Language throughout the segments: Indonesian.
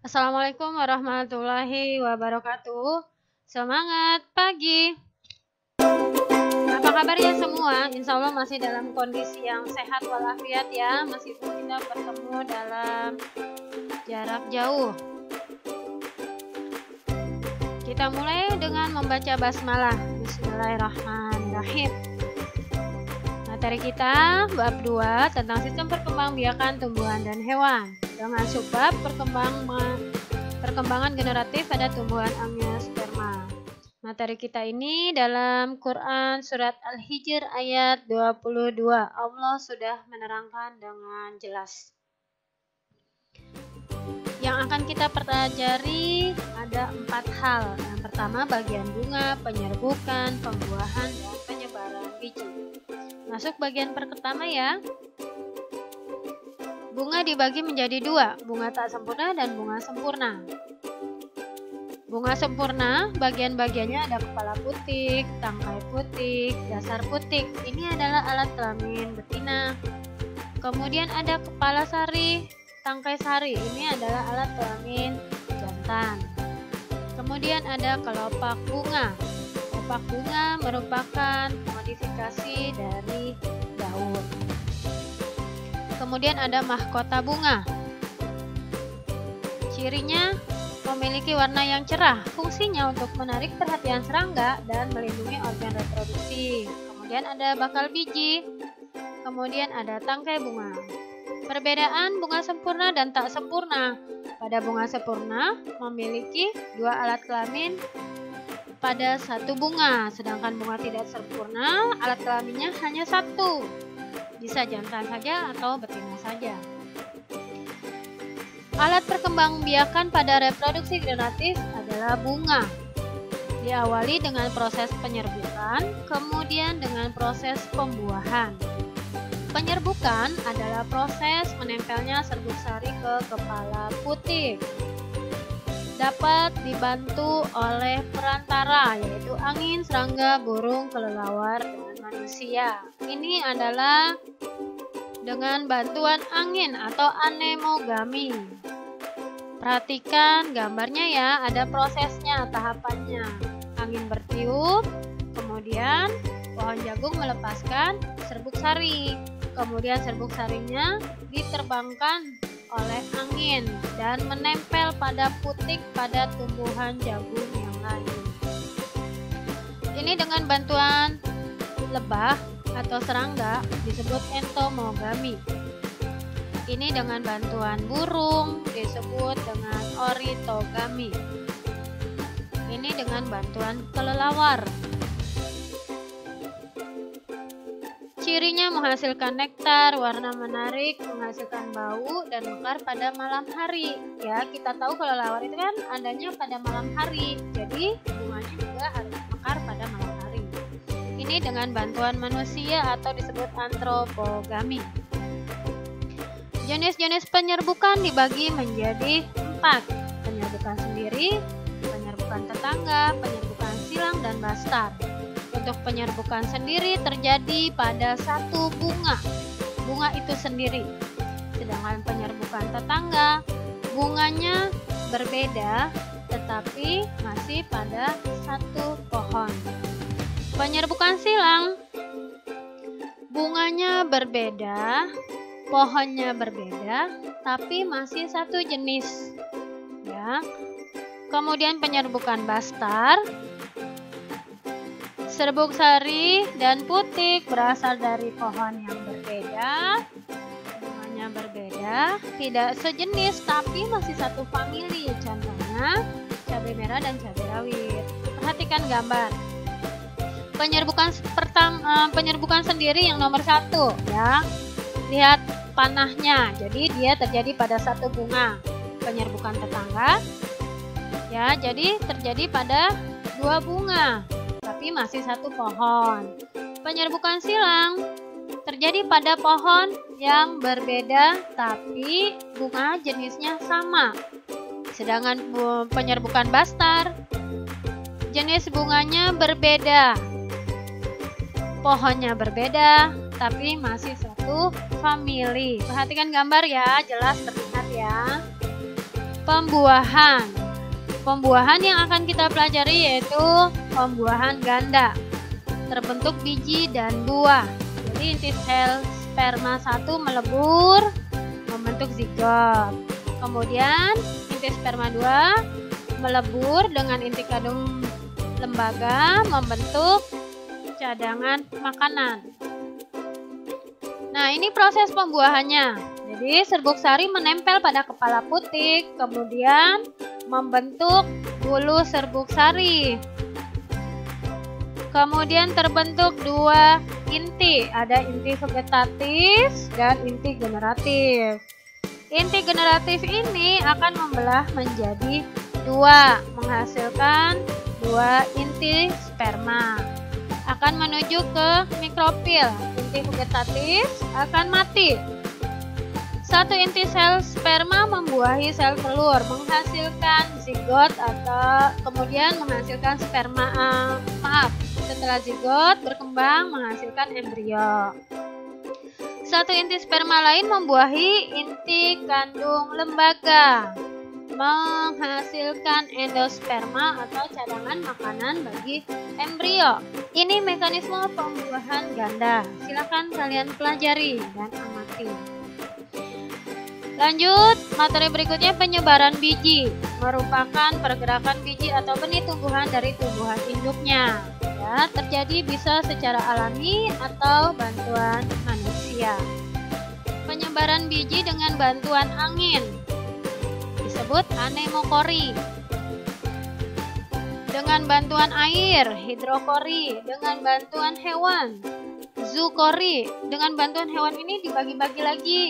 Assalamualaikum warahmatullahi wabarakatuh. Semangat pagi. Apa kabar ya semua? Insya Allah masih dalam kondisi yang sehat walafiat ya, meskipun kita bertemu dalam jarak jauh. Kita mulai dengan membaca basmalah. Bismillahirrahmanirrahim. Materi kita bab 2 tentang sistem perkembangbiakan tumbuhan dan hewan dengan subbab perkembangan generatif pada tumbuhan amniosperma. Materi kita ini dalam Quran surat Al-Hijr ayat 22. Allah sudah menerangkan dengan jelas. Yang akan kita pelajari ada 4 hal. Yang pertama bagian bunga, penyerbukan, pembuahan, dan penyebaran biji. Masuk bagian pertama ya. Bunga dibagi menjadi 2, bunga tak sempurna dan bunga sempurna. Bunga sempurna, bagian-bagiannya ada kepala putik, tangkai putik, dasar putik. Ini adalah alat kelamin betina. Kemudian ada kepala sari, tangkai sari. Ini adalah alat kelamin jantan. Kemudian ada kelopak bunga. Kelopak bunga merupakan modifikasi dari daun. Kemudian ada mahkota bunga. Cirinya memiliki warna yang cerah, fungsinya untuk menarik perhatian serangga dan melindungi organ reproduksi. Kemudian ada bakal biji. Kemudian ada tangkai bunga. Perbedaan bunga sempurna dan tak sempurna. Pada bunga sempurna memiliki 2 alat kelamin pada satu bunga, sedangkan bunga tidak sempurna alat kelaminnya hanya 1. Bisa jantan saja atau betina saja. Alat perkembangbiakan pada reproduksi generatif adalah bunga. Diawali dengan proses penyerbukan, kemudian dengan proses pembuahan. Penyerbukan adalah proses menempelnya serbuk sari ke kepala putik. Dapat dibantu oleh perantara yaitu angin, serangga, burung, kelelawar, dan manusia. Ini adalah dengan bantuan angin atau anemogami. Perhatikan gambarnya ya, ada prosesnya, tahapannya. Angin bertiup, kemudian pohon jagung melepaskan serbuk sari. Kemudian serbuk sarinya diterbangkan oleh angin dan menempel pada putik pada tumbuhan jagung yang lain. Ini dengan bantuan lebah atau serangga disebut entomogami. Ini dengan bantuan burung disebut dengan oritogami. Ini dengan bantuan kelelawar. Cirinya menghasilkan nektar, warna menarik, menghasilkan bau, dan mekar pada malam hari. Ya, kita tahu kelelawar itu kan adanya pada malam hari. Jadi, bunganya juga harus mekar pada malam hari. Ini dengan bantuan manusia atau disebut antropogami. Jenis-jenis penyerbukan dibagi menjadi 4. Penyerbukan sendiri, penyerbukan tetangga, penyerbukan silang, dan bastar. Untuk penyerbukan sendiri terjadi pada satu bunga itu sendiri. Sedangkan penyerbukan tetangga, bunganya berbeda tetapi masih pada satu pohon. Penyerbukan silang, bunganya berbeda, pohonnya berbeda, tapi masih satu jenis. Ya. Kemudian penyerbukan bastar, serbuk sari dan putik berasal dari pohon yang berbeda, bunganya berbeda, tidak sejenis tapi masih satu famili. Contohnya cabai merah dan cabai rawit. Perhatikan gambar. Penyerbukan sendiri yang nomor 1 ya. Lihat panahnya. Jadi dia terjadi pada satu bunga. Penyerbukan tetangga ya, jadi terjadi pada 2 bunga. Tapi masih satu pohon. Penyerbukan silang terjadi pada pohon yang berbeda tapi bunga jenisnya sama. Sedangkan penyerbukan bastar jenis bunganya berbeda, pohonnya berbeda tapi masih satu famili. Perhatikan gambar ya, jelas terlihat ya. Pembuahan. Pembuahan yang akan kita pelajari yaitu pembuahan ganda. Terbentuk biji dan buah. Jadi inti sel sperma 1 melebur membentuk zigot. Kemudian inti sperma 2 melebur dengan inti kandung lembaga membentuk cadangan makanan. Nah, ini proses pembuahannya. Jadi serbuk sari menempel pada kepala putik, kemudian membentuk bulu serbuk sari. Kemudian terbentuk dua inti, ada inti vegetatif dan inti generatif. Inti generatif ini akan membelah menjadi dua, menghasilkan dua inti sperma. Akan menuju ke mikrofil. Inti vegetatif akan mati. Satu inti sel sperma membuahi sel telur, menghasilkan zigot atau kemudian menghasilkan sperma. Setelah zigot berkembang menghasilkan embrio. Satu inti sperma lain membuahi inti kandung lembaga, menghasilkan endosperma atau cadangan makanan bagi embrio. Ini mekanisme pembuahan ganda. Silakan kalian pelajari dan amati. Lanjut, materi berikutnya penyebaran biji, merupakan pergerakan biji atau benih tumbuhan dari tumbuhan induknya. Ya, terjadi bisa secara alami atau bantuan manusia. Penyebaran biji dengan bantuan angin disebut anemokori. Dengan bantuan air, hidrokori. Dengan bantuan hewan, zookori. Dengan bantuan hewan ini dibagi-bagi lagi,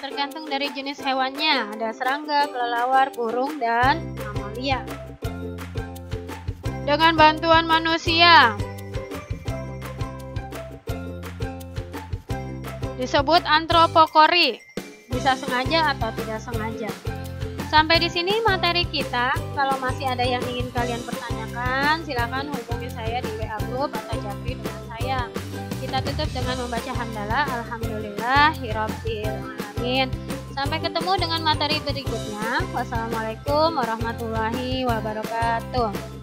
tergantung dari jenis hewannya. Ada serangga, kelelawar, burung, dan mamalia. Dengan bantuan manusia disebut antropokori. Bisa sengaja atau tidak sengaja. Sampai di sini materi kita. Kalau masih ada yang ingin kalian pertanyakan, silakan hubungi saya di WA group atau japri dengan saya. Kita tutup dengan membaca hamdalah alhamdulillahirabbil alamin. Sampai ketemu dengan materi berikutnya. Wassalamualaikum warahmatullahi wabarakatuh.